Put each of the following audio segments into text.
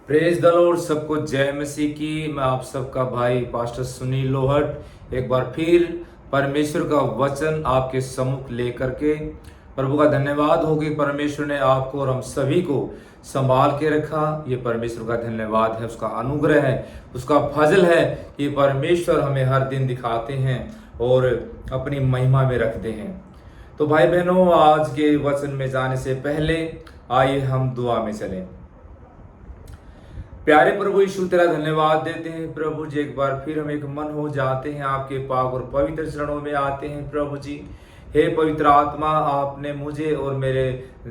Praise the Lord. सबको जय मसीह की। मैं आप सबका भाई पास्टर सुनील लोहट एक बार फिर परमेश्वर का वचन आपके सम्मुख लेकर के प्रभु का धन्यवाद हो कि परमेश्वर ने आपको और हम सभी को संभाल के रखा। ये परमेश्वर का धन्यवाद है, उसका अनुग्रह है, उसका फजल है कि परमेश्वर हमें हर दिन दिखाते हैं और अपनी महिमा में रखते हैं। तो भाई बहनों, आज के वचन में जाने से पहले आइए हम दुआ में चलें। प्यारे प्रभु यीशु, तेरा धन्यवाद देते हैं प्रभु जी। एक बार फिर हम एक मन हो जाते हैं, आपके पाक और पवित्र चरणों में आते हैं प्रभु जी। हे पवित्र आत्मा, आपने मुझे और मेरे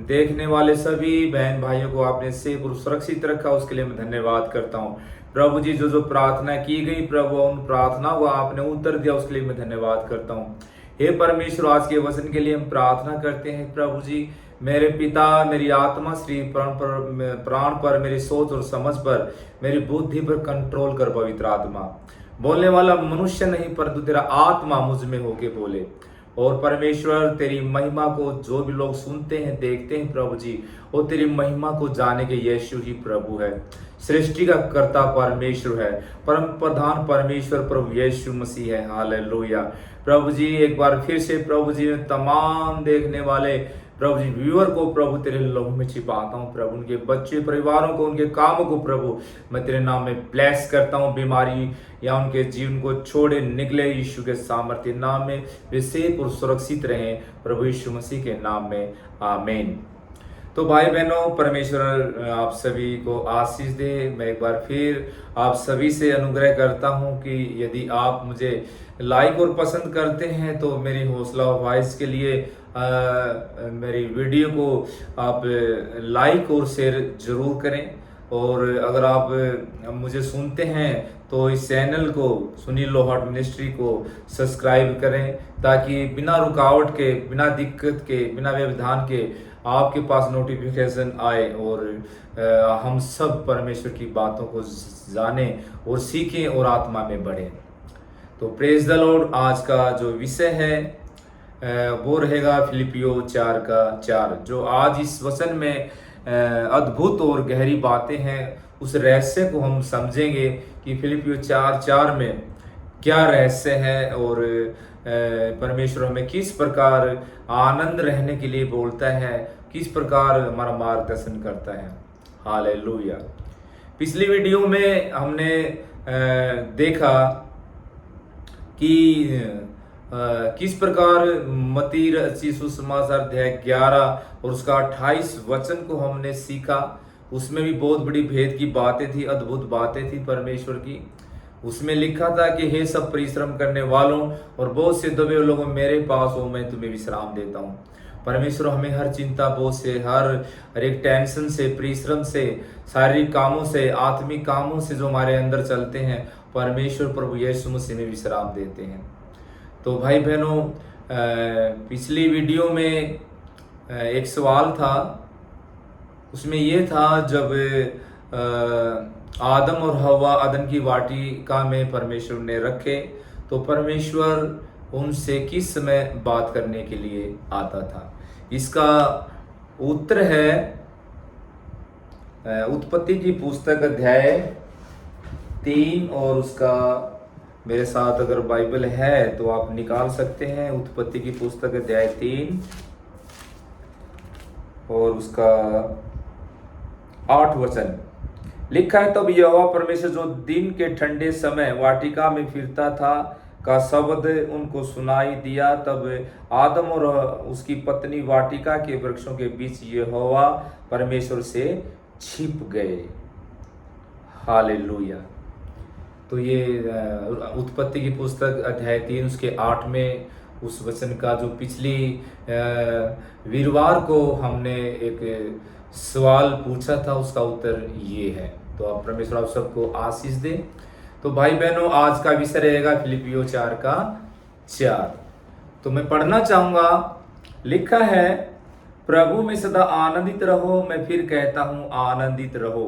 देखने वाले सभी बहन भाइयों को आपने सेफ और सुरक्षित रखा, उसके लिए मैं धन्यवाद करता हूँ प्रभु जी। जो जो प्रार्थना की गई प्रभु, उन प्रार्थना को आपने उत्तर दिया, उसके लिए मैं धन्यवाद करता हूँ। हे परमेश्वर, आज के वचन के लिए हम प्रार्थना करते हैं प्रभु जी। मेरे पिता, मेरी आत्मा श्री प्राण पर, मेरी सोच और समझ पर, मेरी बुद्धि पर कंट्रोल कर पवित्र आत्मा। बोलने वाला मनुष्य नहीं परंतु तेरा आत्मा मुझ में होके बोले। और परमेश्वर, तेरी महिमा को जो भी लोग सुनते हैं, देखते हैं प्रभु जी, वो तेरी महिमा को जाने के यीशु ही प्रभु है, सृष्टि का कर्ता परमेश्वर है, परम प्रधान परमेश्वर प्रभु यीशु मसीह है। हालेलुया प्रभु जी। एक बार फिर से प्रभु जी, तमाम देखने वाले प्रभु जी व्यूअर को प्रभु तेरे लहू में छिपाता हूँ प्रभु। उनके बच्चे, परिवारों को, उनके कामों को प्रभु मैं तेरे नाम में ब्लेस करता हूँ। बीमारी या उनके जीवन को छोड़े निकले यीशु के सामर्थ्य नाम में वे सेफ और सुरक्षित रहें प्रभु यीशु मसीह के नाम में, आमीन। तो भाई बहनों, परमेश्वर आप सभी को आशीष दे। मैं एक बार फिर आप सभी से अनुग्रह करता हूं कि यदि आप मुझे लाइक और पसंद करते हैं तो मेरी हौसला अफजाई के लिए मेरी वीडियो को आप लाइक और शेयर जरूर करें। और अगर आप मुझे सुनते हैं तो इस चैनल को, सुनील लोहाट मिनिस्ट्री को सब्सक्राइब करें, ताकि बिना रुकावट के, बिना दिक्कत के, बिना व्यवधान के आपके पास नोटिफिकेशन आए और हम सब परमेश्वर की बातों को जाने और सीखें और आत्मा में बढ़ें। तो प्रेज द लॉर्ड। आज का जो विषय है वो रहेगा फिलिपियो 4 का 4। जो आज इस वचन में अद्भुत और गहरी बातें हैं, उस रहस्य को हम समझेंगे कि फिलिपियो 4:4 में क्या रहस्य है और परमेश्वर हमें किस प्रकार आनंद रहने के लिए बोलता है, किस प्रकार हमारा मार्गदर्शन करता है। हालेलुया। पिछली वीडियो में हमने देखा कि किस प्रकार मत्ती रचित सुसमाचार अध्याय 11 और उसका 28 वचन को हमने सीखा। उसमें भी बहुत बड़ी भेद की बातें थी, अद्भुत बातें थी परमेश्वर की। उसमें लिखा था कि हे सब परिश्रम करने वालों और बहुत से दबे लोगों, मेरे पास हो, मैं तुम्हें विश्राम देता हूँ। परमेश्वर हमें हर चिंता बोझ से, हर एक टेंशन से, परिश्रम से, शारीरिक कामों से, आत्मिक कामों से जो हमारे अंदर चलते हैं, परमेश्वर प्रभु यीशु मसीह में विश्राम देते हैं। तो भाई बहनों, पिछली वीडियो में एक सवाल था। उसमें ये था, जब आदम और हवा अदन की वाटिका में परमेश्वर ने रखे, तो परमेश्वर उनसे किस समय बात करने के लिए आता था। इसका उत्तर है उत्पत्ति की पुस्तक अध्याय 3 और उसका, मेरे साथ अगर बाइबल है तो आप निकाल सकते हैं। उत्पत्ति की पुस्तक अध्याय 3 और उसका 8 वचन लिखा है। तब यहोवा परमेश्वर जो दिन के ठंडे समय वाटिका में फिरता था का शब्द उनको सुनाई दिया। तब आदम और उसकी पत्नी वाटिका के वृक्षों के बीच यहोवा परमेश्वर से छिप गए। हालेलुया। तो ये उत्पत्ति की पुस्तक अध्याय 3 उसके 8 में उस वचन का जो पिछली वीरवार को हमने एक सवाल पूछा था, उसका उत्तर ये है। तो आप परमेश्वर आप सबको आशीष दे। तो भाई बहनों, आज का विषय रहेगा फिलिपियो 4 का 4। तो मैं पढ़ना चाहूंगा। लिखा है, प्रभु में सदा आनंदित रहो। मैं फिर कहता हूं, आनंदित रहो।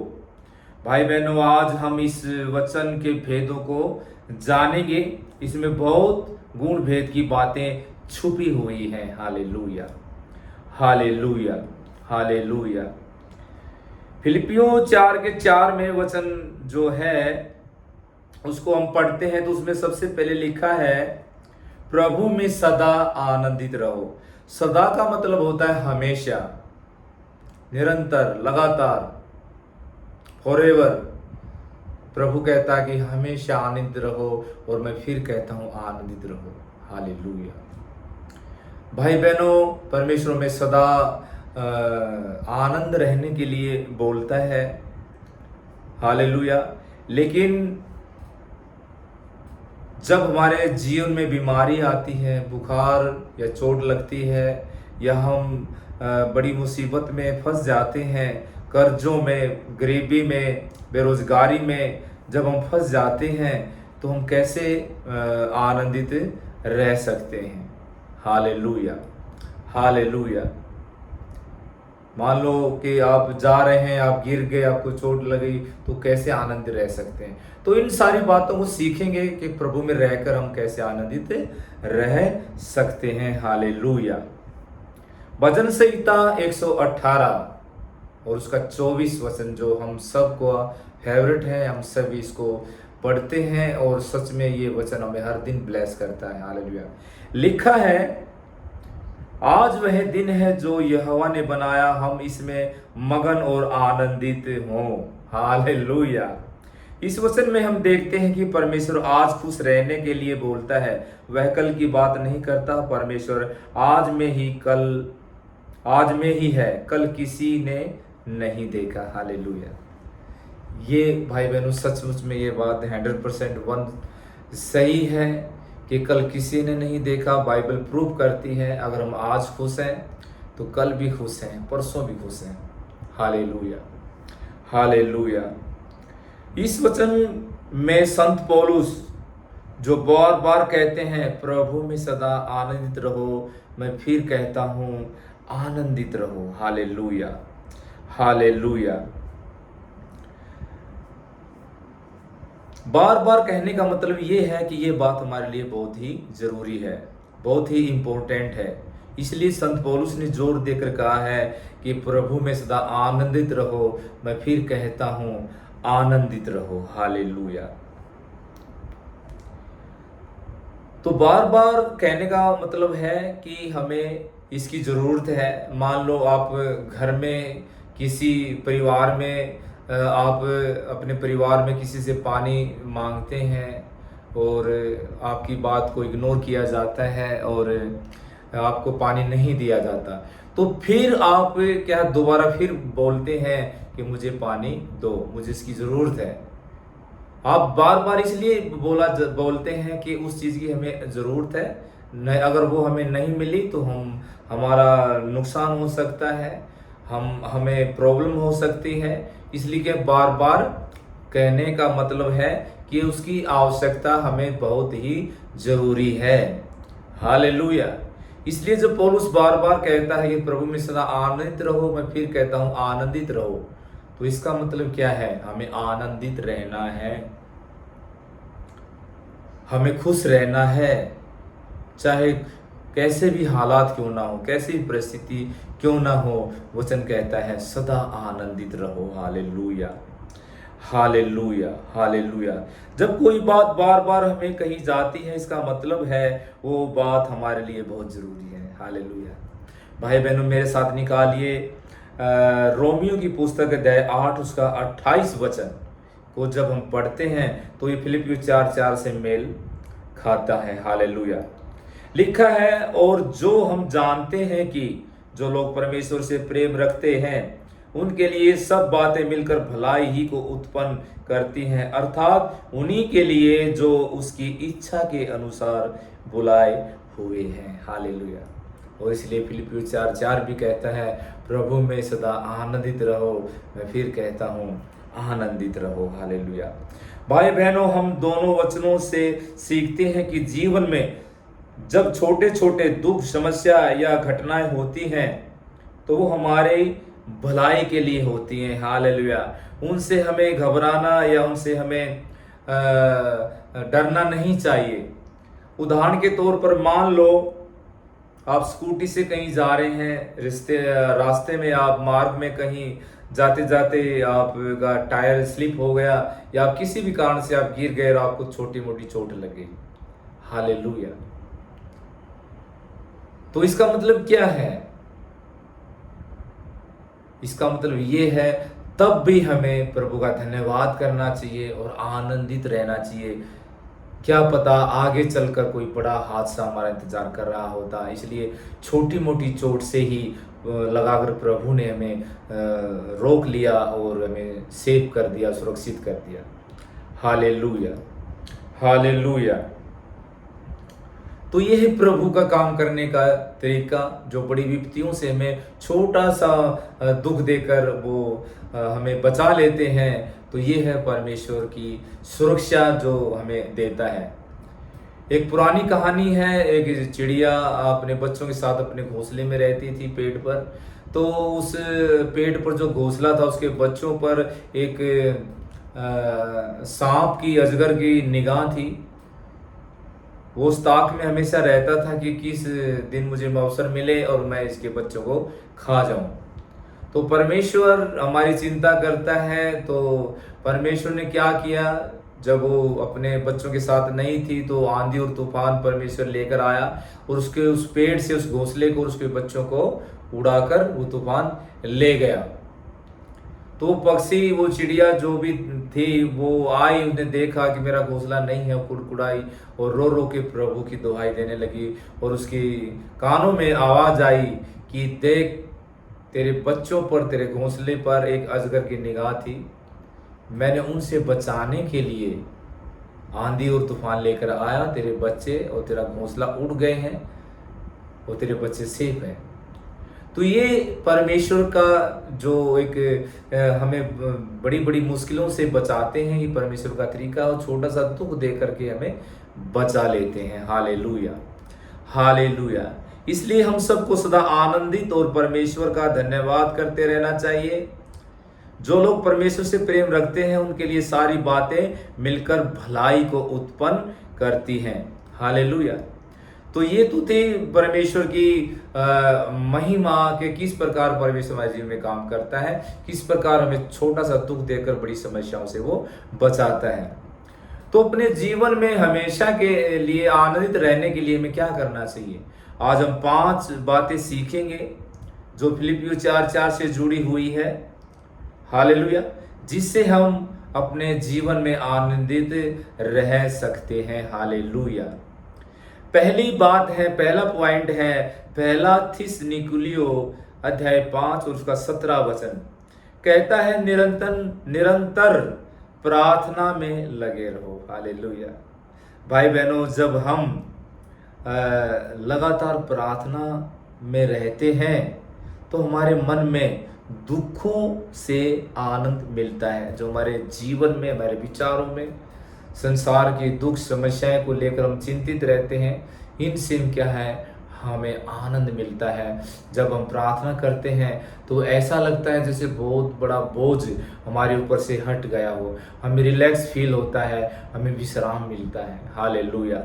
भाई बहनों, आज हम इस वचन के भेदों को जानेंगे। इसमें बहुत गुण भेद की बातें छुपी हुई हैं। Hallelujah, hallelujah, hallelujah. फिलिपियों 4 के 4 में वचन जो है उसको हम पढ़ते हैं तो उसमें सबसे पहले लिखा है, प्रभु में सदा आनंदित रहो। सदा का मतलब होता है हमेशा, निरंतर, लगातार, फॉरएवर। प्रभु कहता है कि हमेशा आनंदित रहो, और मैं फिर कहता हूं आनंदित रहो। हालेलुया। भाई बहनों, परमेश्वर में सदा आनंद रहने के लिए बोलता है। हालेलुया। लेकिन जब हमारे जीवन में बीमारी आती है, बुखार या चोट लगती है, या हम बड़ी मुसीबत में फंस जाते हैं, कर्जों में, गरीबी में, बेरोजगारी में जब हम फंस जाते हैं, तो हम कैसे आनंदित रह सकते हैं? Hallelujah, hallelujah. मान लो कि आप जा रहे हैं, आप गिर गए, आपको चोट लगी, तो कैसे आनंदित रह सकते हैं? तो इन सारी बातों को सीखेंगे कि प्रभु में रहकर हम कैसे आनंदित रह सकते हैं। हालेलुया। भजन संहिता 118 और उसका 24 वचन जो हम सबको फेवरेट है, हम सब इसको पढ़ते हैं और सच में ये वचन हमें हर दिन ब्लेस करता है। हालेलुया। लिखा है, आज वह दिन है जो यहोवा ने बनाया, हम इसमें मगन और आनंदित हों। हालेलुया। इस वचन में हम देखते हैं कि परमेश्वर आज खुश रहने के लिए बोलता है। वह कल की बात नहीं करता। परमेश्वर आज में ही है, कल किसी ने नहीं देखा। हालेलुया। ये भाई बहनों, सचमुच में ये बात 100% सही है कि कल किसी ने नहीं देखा। बाइबल प्रूव करती है, अगर हम आज खुश हैं तो कल भी खुश हैं, परसों भी खुश हैं। Hallelujah, hallelujah. इस वचन में संत पौलुस जो बार बार कहते हैं, प्रभु में सदा आनंदित रहो, मैं फिर कहता हूं आनंदित रहो। Hallelujah, hallelujah. बार बार कहने का मतलब ये है कि ये बात हमारे लिए बहुत ही जरूरी है, बहुत ही इंपॉर्टेंट है। इसलिए संत पौलुस ने जोर देकर कहा है कि प्रभु में सदा आनंदित रहो, मैं फिर कहता हूं आनंदित रहो। हालेलुया। तो बार बार कहने का मतलब है कि हमें इसकी जरूरत है। मान लो आप घर में किसी परिवार में, आप अपने परिवार में किसी से पानी मांगते हैं और आपकी बात को इग्नोर किया जाता है और आपको पानी नहीं दिया जाता, तो फिर आप क्या दोबारा फिर बोलते हैं कि मुझे पानी दो, मुझे इसकी ज़रूरत है। आप बार बार इसलिए बोलते हैं कि उस चीज़ की हमें ज़रूरत है, नहीं, अगर वो हमें नहीं मिली तो हमारा नुकसान हो सकता है, हमें प्रॉब्लम हो सकती है। इसलिए कि बार बार कहने का मतलब है कि उसकी आवश्यकता हमें बहुत ही ज़रूरी है। हालेलुया। इसलिए जब पौलुस बार बार कहता है कि प्रभु में सदा आनंदित रहो, मैं फिर कहता हूं आनंदित रहो, तो इसका मतलब क्या है? हमें आनंदित रहना है, हमें खुश रहना है, चाहे कैसे भी हालात क्यों ना हो, कैसी भी परिस्थिति क्यों ना हो। वचन कहता है सदा आनंदित रहो। Hallelujah, hallelujah, hallelujah. जब कोई बात बार बार हमें कही जाती है, इसका मतलब है वो बात हमारे लिए बहुत जरूरी है। हालेलुया। भाई बहनों, मेरे साथ निकालिए रोमियो की पुस्तक अध्याय 8 उसका 28 वचन को जब हम पढ़ते हैं तो ये फिलिपियों 4:4 से मेल खाता है। हालेलुया। लिखा है, और जो हम जानते हैं कि जो लोग परमेश्वर से प्रेम रखते हैं उनके लिए सब बातें मिलकर भलाई ही को उत्पन्न करती हैं, अर्थात उन्हीं के लिए जो उसकी इच्छा के अनुसार बुलाए हुए हैं। हालेलुया। और इसलिए फिलिपियों 4:4 भी कहता है, प्रभु में सदा आनंदित रहो, मैं फिर कहता हूँ आनंदित रहो। हालेलुया। भाई बहनों, हम दोनों वचनों से सीखते हैं कि जीवन में जब छोटे छोटे दुख, समस्या या घटनाएं होती हैं तो वो हमारे भलाई के लिए होती हैं। हालेलुया। उनसे हमें घबराना या उनसे हमें डरना नहीं चाहिए। उदाहरण के तौर पर मान लो आप स्कूटी से कहीं जा रहे हैं, रास्ते में आप मार्ग में कहीं जाते जाते आपका टायर स्लिप हो गया या आप किसी भी कारण से आप गिर गए और आपको छोटी मोटी चोट लग गई। हालेलुया। तो इसका मतलब क्या है? इसका मतलब ये है, तब भी हमें प्रभु का धन्यवाद करना चाहिए और आनंदित रहना चाहिए। क्या पता आगे चलकर कोई बड़ा हादसा हमारा इंतजार कर रहा होता, इसलिए छोटी मोटी चोट से ही लगाकर प्रभु ने हमें रोक लिया और हमें सेव कर दिया, सुरक्षित कर दिया। Hallelujah, hallelujah. तो ये है प्रभु का काम करने का तरीका, जो बड़ी विपत्तियों से हमें छोटा सा दुख देकर वो हमें बचा लेते हैं। तो ये है परमेश्वर की सुरक्षा जो हमें देता है। एक पुरानी कहानी है, एक चिड़िया अपने बच्चों के साथ अपने घोंसले में रहती थी पेड़ पर। तो उस पेड़ पर जो घोंसला था उसके बच्चों पर एक सांप की, अजगर की निगाह थी। वो उस ताक में हमेशा रहता था कि किस दिन मुझे अवसर मिले और मैं इसके बच्चों को खा जाऊं। तो परमेश्वर हमारी चिंता करता है। तो परमेश्वर ने क्या किया, जब वो अपने बच्चों के साथ नहीं थी तो आंधी और तूफान परमेश्वर लेकर आया और उसके उस पेड़ से उस घोंसले को, उसके बच्चों को उड़ाकर वो तूफान ले गया। तो वो पक्षी, वो चिड़िया जो भी थी, वो आई, उसने देखा कि मेरा घोंसला नहीं है, कुड़कुड़ाई और रो रो के प्रभु की दुहाई देने लगी। और उसकी कानों में आवाज आई कि देख, तेरे बच्चों पर, तेरे घोंसले पर एक अजगर की निगाह थी। मैंने उनसे बचाने के लिए आंधी और तूफान लेकर आया। तेरे बच्चे और तेरा घोंसला उड़ गए हैं और तेरे बच्चे सेफ हैं। तो ये परमेश्वर का जो एक हमें बड़ी बड़ी मुश्किलों से बचाते हैं, ये परमेश्वर का तरीका, और छोटा सा दुख दे करके हमें बचा लेते हैं। Hallelujah, hallelujah. इसलिए हम सबको सदा आनंदित और परमेश्वर का धन्यवाद करते रहना चाहिए। जो लोग परमेश्वर से प्रेम रखते हैं उनके लिए सारी बातें मिलकर भलाई को उत्पन्न करती हैं। हालेलुया। तो ये तो थे परमेश्वर की महिमा के किस प्रकार परमेश्वर हमारे जीवन में काम करता है, किस प्रकार हमें छोटा सा दुख देकर बड़ी समस्याओं से वो बचाता है। तो अपने जीवन में हमेशा के लिए आनंदित रहने के लिए हमें क्या करना चाहिए? आज हम 5 बातें सीखेंगे जो फिलिपियों 4:4 से जुड़ी हुई है। हालेलुया। जिससे हम अपने जीवन में आनंदित रह सकते हैं। हालेलुया। पहली बात है, पहला पॉइंट है, पहला थिस्सलुनीकियों अध्याय 5 और उसका 17 वचन कहता है, निरंतर निरंतर प्रार्थना में लगे रहो। हालेलुया। भाई बहनों, जब हम लगातार प्रार्थना में रहते हैं तो हमारे मन में दुखों से आनंद मिलता है। जो हमारे जीवन में, हमारे विचारों में संसार की दुख समस्याएं को लेकर हम चिंतित रहते हैं, इनसे क्या है, हमें आनंद मिलता है। जब हम प्रार्थना करते हैं तो ऐसा लगता है जैसे बहुत बड़ा बोझ हमारे ऊपर से हट गया हो, हमें रिलैक्स फील होता है, हमें विश्राम मिलता है। हालेलुया।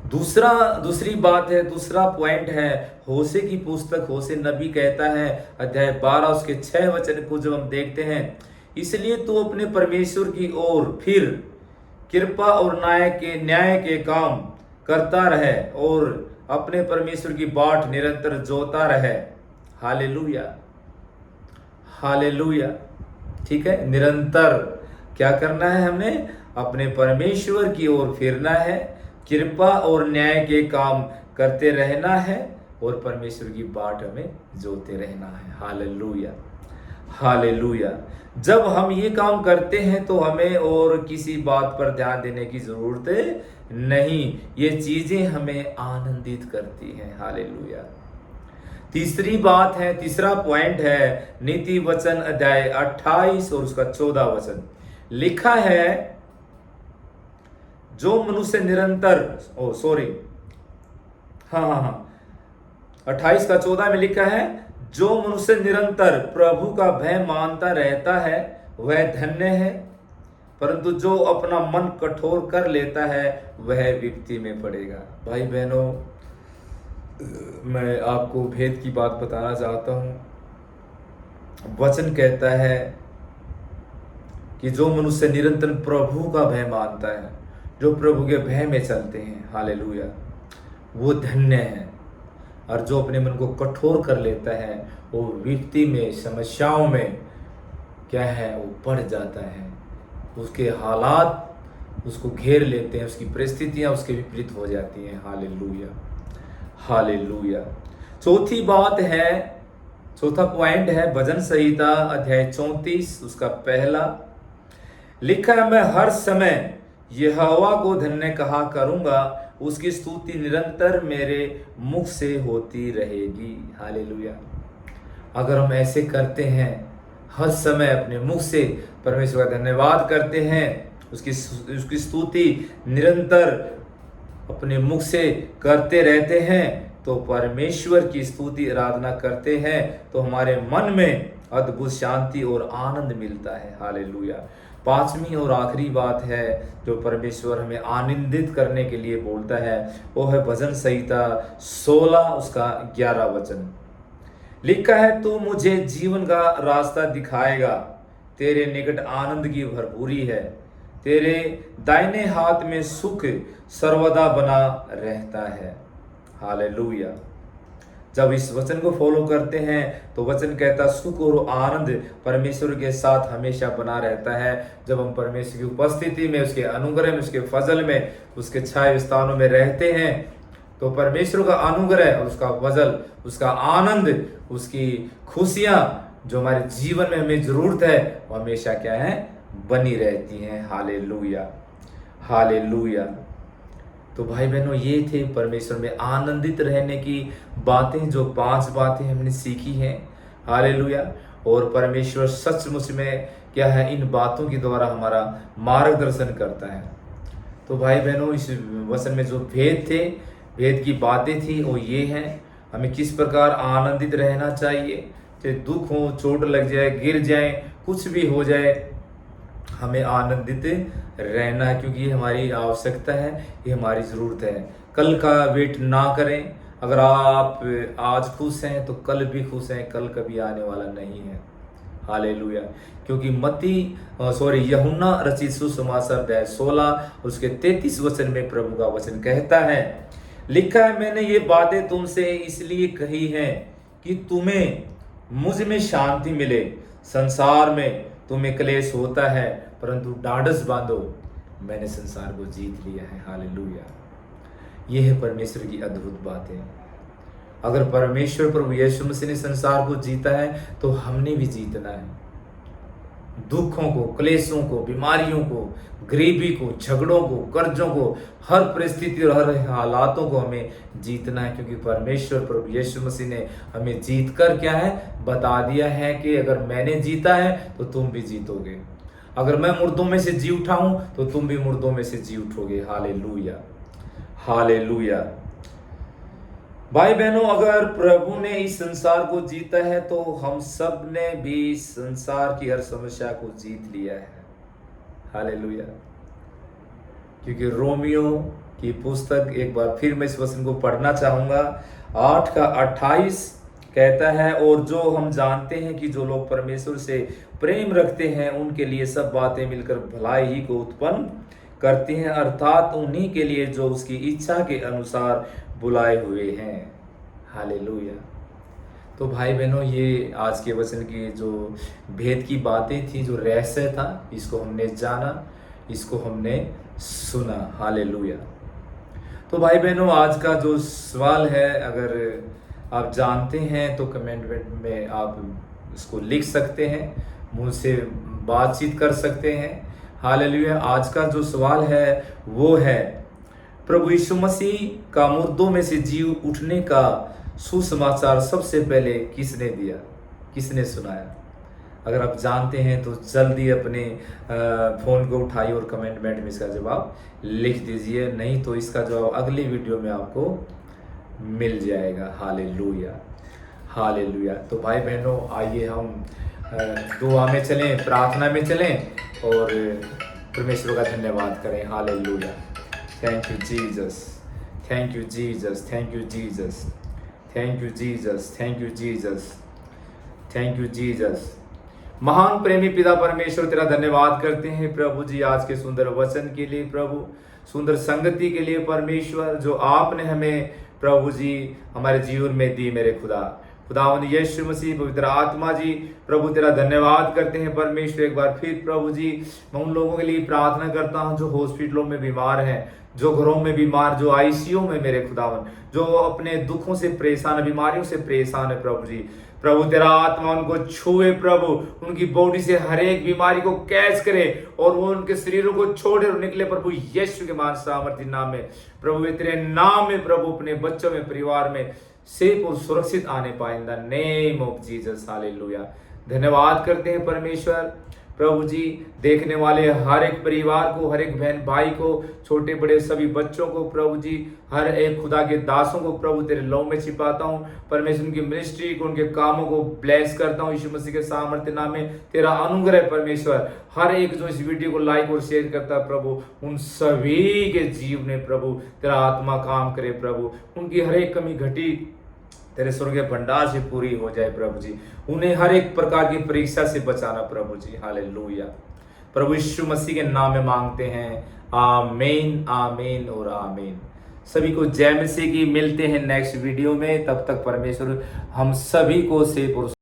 दूसरी बात है, दूसरा पॉइंट है, होशे की पुस्तक, होशे नबी कहता है अध्याय 12 उसके 6 वचन को जब हम देखते हैं, इसलिए तू अपने परमेश्वर की ओर फिर कृपा और न्याय के काम करता रहे और अपने परमेश्वर की बाट निरंतर जोता रहे। Hallelujah, hallelujah. ठीक है, निरंतर क्या करना है, हमें अपने परमेश्वर की ओर फिरना है, कृपा और न्याय के काम करते रहना है और परमेश्वर की बाट हमें जोते रहना है। Hallelujah, hallelujah. जब हम ये काम करते हैं तो हमें और किसी बात पर ध्यान देने की जरूरत नहीं, ये चीजें हमें आनंदित करती हैं। हालेलुया। तीसरी बात है, तीसरा पॉइंट है, नीति वचन अध्याय 28 और उसका 14 वचन लिखा है, जो मनुष्य निरंतर 28 का 14 में लिखा है, जो मनुष्य निरंतर प्रभु का भय मानता रहता है वह धन्य है, परंतु जो अपना मन कठोर कर लेता है वह विपत्ति में पड़ेगा। भाई बहनों, मैं आपको भेद की बात बताना चाहता हूं। वचन कहता है कि जो मनुष्य निरंतर प्रभु का भय मानता है, जो प्रभु के भय में चलते हैं, हालेलुया, वो धन्य है। और जो अपने मन को कठोर कर लेता है वो विपत्ति में, समस्याओं में क्या है, वो पड़ जाता है। उसके हालात उसको घेर लेते हैं, उसकी परिस्थितियां उसके विपरीत हो जाती हैं। Hallelujah, hallelujah. चौथी बात है, चौथा पॉइंट है भजन संहिता अध्याय 34 उसका पहला, लिखा है, मैं हर समय यहोवा को धन्य कहा करूंगा, उसकी स्तुति निरंतर मेरे मुख से होती रहेगी। हालेलुया। अगर हम ऐसे करते हैं, हर समय अपने मुख से परमेश्वर का धन्यवाद करते हैं, उसकी स्तुति निरंतर अपने मुख से करते रहते हैं, तो परमेश्वर की स्तुति आराधना करते हैं, तो हमारे मन में अद्भुत शांति और आनंद मिलता है। हालेलुया। पांचवी और आखिरी बात है जो परमेश्वर हमें आनंदित करने के लिए बोलता है, वो है भजन संहिता 16 उसका 11 वचन। लिखा है, तू मुझे जीवन का रास्ता दिखाएगा, तेरे निकट आनंद की भरपूरी है, तेरे दाहिने हाथ में सुख सर्वदा बना रहता है। हालेलुया। जब इस वचन को फॉलो करते हैं तो वचन कहता सुख और आनंद परमेश्वर के साथ हमेशा बना रहता है। जब हम परमेश्वर की उपस्थिति में, उसके अनुग्रह में, उसके फजल में, उसके छाए स्थानों में रहते हैं, तो परमेश्वर का अनुग्रह और उसका फजल, उसका आनंद, उसकी खुशियां जो हमारे जीवन में हमें जरूरत है, वो हमेशा क्या है, बनी रहती हैं। Hallelujah, hallelujah. तो भाई बहनों, ये थे परमेश्वर में आनंदित रहने की बातें, जो 5 बातें हमने सीखी हैं। हालेलुया। और परमेश्वर सचमुच में क्या है, इन बातों के द्वारा हमारा मार्गदर्शन करता है। तो भाई बहनों, इस वचन में जो भेद थे, भेद की बातें थी, वो ये हैं, हमें किस प्रकार आनंदित रहना चाहिए। चाहे दुख हो, चोट लग जाए, गिर जाए, कुछ भी हो जाए, हमें आनंदित रहना है, क्योंकि ये हमारी आवश्यकता है, ये हमारी ज़रूरत है। कल का वेट ना करें। अगर आप आज खुश हैं तो कल भी खुश हैं, कल कभी आने वाला नहीं है। हालेलुया। क्योंकि यूहन्ना रचित सुसमाचार अध्याय 16 उसके 33 वचन में प्रभु का वचन कहता है, लिखा है, मैंने ये बातें तुमसे इसलिए कही हैं कि तुम्हें मुझ में शांति मिले। संसार में तुम्हें क्लेश होता है, परंतु ढाढ़स बांधो, मैंने संसार को जीत लिया है। हालेलुया। यह है परमेश्वर की अद्भुत बात है। अगर परमेश्वर प्रभु यीशु मसीह ने संसार को जीता है तो हमने भी जीतना है। दुखों को, क्लेशों को, बीमारियों को, गरीबी को, झगड़ों को, कर्जों को, हर परिस्थिति और हर हालातों को हमें जीतना है, क्योंकि परमेश्वर प्रभु यीशु मसीह ने हमें जीत कर क्या है, बता दिया है कि अगर मैंने जीता है तो तुम भी जीतोगे। अगर मैं मुर्दों में से जी उठा हूं तो तुम भी मुर्दों में से जी उठोगे। Hallelujah, hallelujah. भाई बहनों, अगर प्रभु ने इस संसार को जीता है तो हम सब ने भी संसार की हर समस्या को जीत लिया है। हालेलुया। क्योंकि रोमियो की पुस्तक, एक बार फिर मैं इस वचन को पढ़ना चाहूंगा, 8 का 28 कहता है, और जो हम जानते हैं कि जो लोग परमेश्वर से प्रेम रखते हैं उनके लिए सब बातें मिलकर भलाई ही को उत्पन्न करती हैं, अर्थात उन्हीं के लिए जो उसकी इच्छा के अनुसार बुलाए हुए हैं। हालेलुया। तो भाई बहनों, ये आज के वचन की जो भेद की बातें थी, जो रहस्य था, इसको हमने जाना, इसको हमने सुना। हालेलुया। तो भाई बहनों, आज का जो सवाल है, अगर आप जानते हैं तो कमेंट में आप इसको लिख सकते हैं, मुझसे बातचीत कर सकते हैं। हालेलुया। आज का जो सवाल है वो है, प्रभु यीशु मसीह का मुर्दों में से जी उठने का सुसमाचार सबसे पहले किसने दिया, किसने सुनाया? अगर आप जानते हैं तो जल्दी अपने फ़ोन को उठाइए और कमेंट में इसका जवाब लिख दीजिए, नहीं तो इसका जवाब अगली वीडियो में आपको मिल जाएगा। Hallelujah, hallelujah. तो भाई बहनों, आइए हम दुआ में चलें, प्रार्थना में चलें और परमेश्वर का धन्यवाद करें। Hallelujah. Thank you Jesus, thank you Jesus, thank you Jesus, thank you Jesus, thank you Jesus. Thank you Jesus. महान प्रेमी पिता परमेश्वर, तेरा धन्यवाद करते हैं प्रभु जी आज के सुंदर वचन के लिए, प्रभु सुंदर संगति के लिए परमेश्वर, जो आपने हमें प्रभु जी हमारे जीवन में दी मेरे खुदावंद यीशु मसीह पवित्र आत्मा जी, प्रभु तेरा धन्यवाद करते हैं परमेश्वर। एक बार फिर प्रभु जी मैं उन लोगों के लिए प्रार्थना करता हूं जो हॉस्पिटलों में बीमार हैं, जो घरों में बीमार, जो आईसीयू में मेरे खुदावन, जो अपने दुखों से परेशान, बीमारियों से परेशान है प्रभु जी, प्रभु तेरा आत्मा उनको छुए प्रभु, उनकी बॉडी से हर एक बीमारी को कैच करे और वो उनके शरीरों को छोड़े और निकले प्रभु यीशु के मान सामर्थ्य नाम में। प्रभु वे तेरे नाम में प्रभु अपने बच्चों में, परिवार में सेफ और सुरक्षित आने पाए in the name of Jesus, hallelujah. धन्यवाद करते हैं परमेश्वर प्रभु जी, देखने वाले हर एक परिवार को, हर एक बहन भाई को, छोटे बड़े सभी बच्चों को प्रभु जी, हर एक खुदा के दासों को प्रभु तेरे लौ में छिपाता हूँ परमेश्वर। उनकी मिनिस्ट्री को, उनके कामों को ब्लेस करता हूँ यीशु मसीह के सामर्थ्य नाम में। तेरा अनुग्रह परमेश्वर हर एक जो इस वीडियो को लाइक और शेयर करता है प्रभु, उन सभी के जीवन में प्रभु तेरा आत्मा काम करे प्रभु, उनकी हर एक कमी घटी तेरे स्वर्गीय भंडार से पूरी हो जाए प्रभु जी, उन्हें हर एक प्रकार की परीक्षा से बचाना प्रभु जी, हालेलुया। प्रभु यीशु मसीह के नाम में मांगते हैं, आमीन आमीन और आमीन। सभी को जय मसीह की। मिलते हैं नेक्स्ट वीडियो में, तब तक परमेश्वर हम सभी को सेफ और